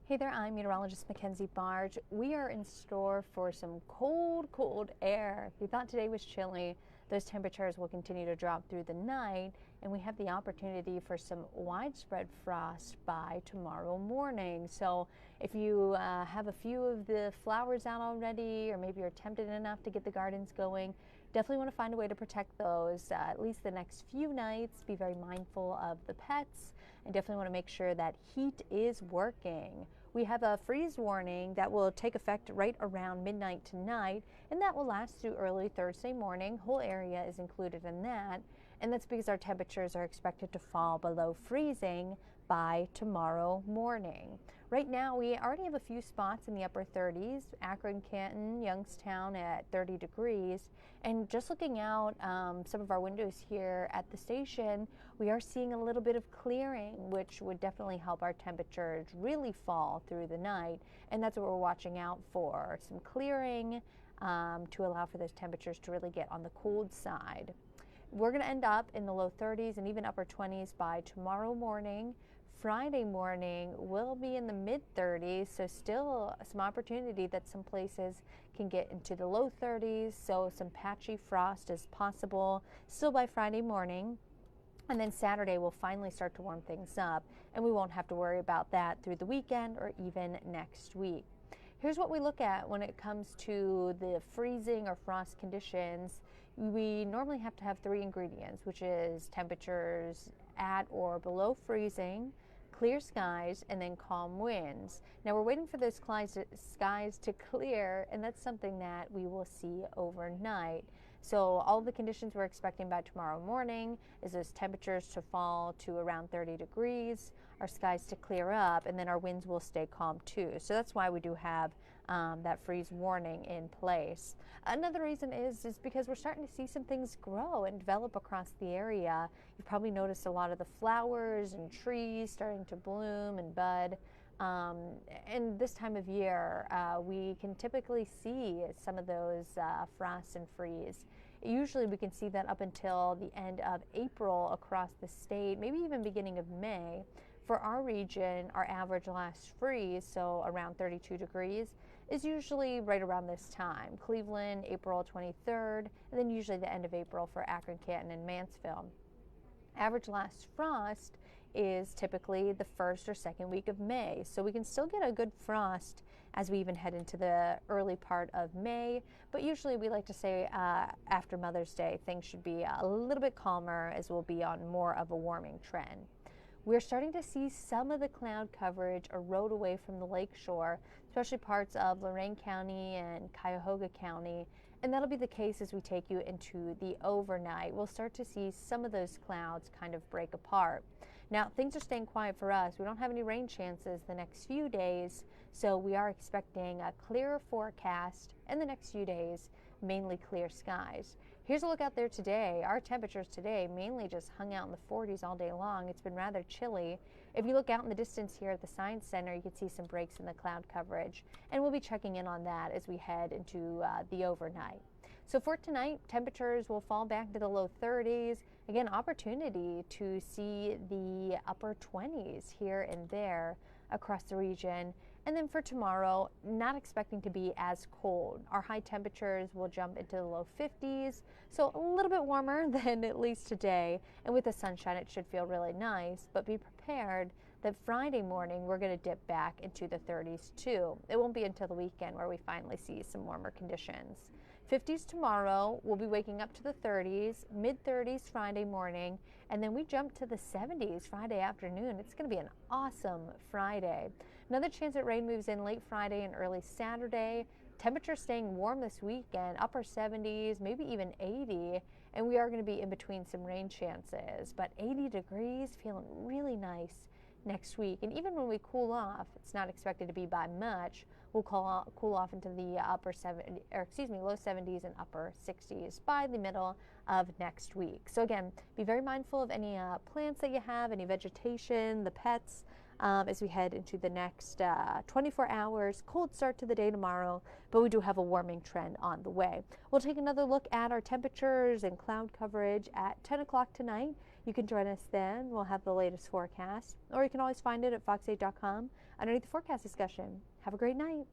Hey there, I'm meteorologist Mackenzie Barge. We are in store for some cold air. If you thought today was chilly, those temperatures will continue to drop through the night, and we have the opportunity for some widespread frost by tomorrow morning. So if you have a few of the flowers out already, or maybe you're tempted enough to get the gardens going, definitely want to find a way to protect those at least the next few nights. Be very mindful of the pets, and definitely want to make sure that heat is working. We have a freeze warning that will take effect right around midnight tonight, and that will last through early Thursday morning. Whole area is included in that, and that's because our temperatures are expected to fall below freezing by tomorrow morning. Right now, we already have a few spots in the upper 30s, Akron, Canton, Youngstown at 30 degrees. And just looking out some of our windows here at the station, we are seeing a little bit of clearing, which would definitely help our temperatures really fall through the night. And that's what we're watching out for, some clearing to allow for those temperatures to really get on the cold side. We're going to end up in the low 30s and even upper 20s by tomorrow morning. Friday morning will be in the mid 30s, so still some opportunity that some places can get into the low 30s, so some patchy frost is possible still by Friday morning. And then Saturday will finally start to warm things up, and we won't have to worry about that through the weekend or even next week. Here's what we look at when it comes to the freezing or frost conditions. We normally have to have three ingredients, which is temperatures at or below freezing, clear skies, and then calm winds. Now we're waiting for those skies to clear, and that's something that we will see overnight. So all the conditions we're expecting by tomorrow morning is those temperatures to fall to around 30 degrees, our skies to clear up, and then our winds will stay calm too. So that's why we do have that freeze warning in place. Another reason is because we're starting to see some things grow and develop across the area. You've probably noticed a lot of the flowers and trees starting to bloom and bud. And this time of year, we can typically see some of those frost and freeze. Usually we can see that up until the end of April across the state, maybe even beginning of May. For our region, our average last freeze, so around 32 degrees, is usually right around this time. Cleveland, April 23rd, and then usually the end of April for Akron, Canton, and Mansfield. Average last frost is typically the first or second week of May, so we can still get a good frost as we even head into the early part of May, but usually we like to say after Mother's Day things should be a little bit calmer, as we'll be on more of a warming trend. We're starting to see some of the cloud coverage erode away from the lakeshore, especially parts of Lorain County and Cuyahoga County, and that'll be the case as we take you into the overnight. We'll start to see some of those clouds kind of break apart. Now, things are staying quiet for us. We don't have any rain chances the next few days, so we are expecting a clearer forecast in the next few days, mainly clear skies. Here's a look out there today. Our temperatures today mainly just hung out in the 40s all day long. It's been rather chilly. If you look out in the distance here at the Science Center, you can see some breaks in the cloud coverage, and we'll be checking in on that as we head into the overnight. So for tonight, temperatures will fall back to the low 30s. Again, opportunity to see the upper 20s here and there across the region. And then for tomorrow, not expecting to be as cold. Our high temperatures will jump into the low 50s, so a little bit warmer than at least today. And with the sunshine, it should feel really nice, but be prepared that Friday morning we're going to dip back into the 30s too. It won't be until the weekend where we finally see some warmer conditions. 50s tomorrow, we'll be waking up to the 30s, mid 30s Friday morning, and then we jump to the 70s Friday afternoon. It's going to be an awesome Friday. Another chance that rain moves in late Friday and early Saturday. Temperatures staying warm this weekend, upper 70s, maybe even 80, and we are going to be in between some rain chances, but 80 degrees, feeling really nice next week. And even when we cool off, it's not expected to be by much. We'll cool off into the low 70s and upper 60s by the middle of next week. So again, be very mindful of any plants that you have, any vegetation, the pets, as we head into the next 24 hours. Cold start to the day tomorrow, but we do have a warming trend on the way. We'll take another look at our temperatures and cloud coverage at 10 o'clock tonight. You can join us then. We'll have the latest forecast, or you can always find it at fox8.com Underneath the forecast discussion, have a great night.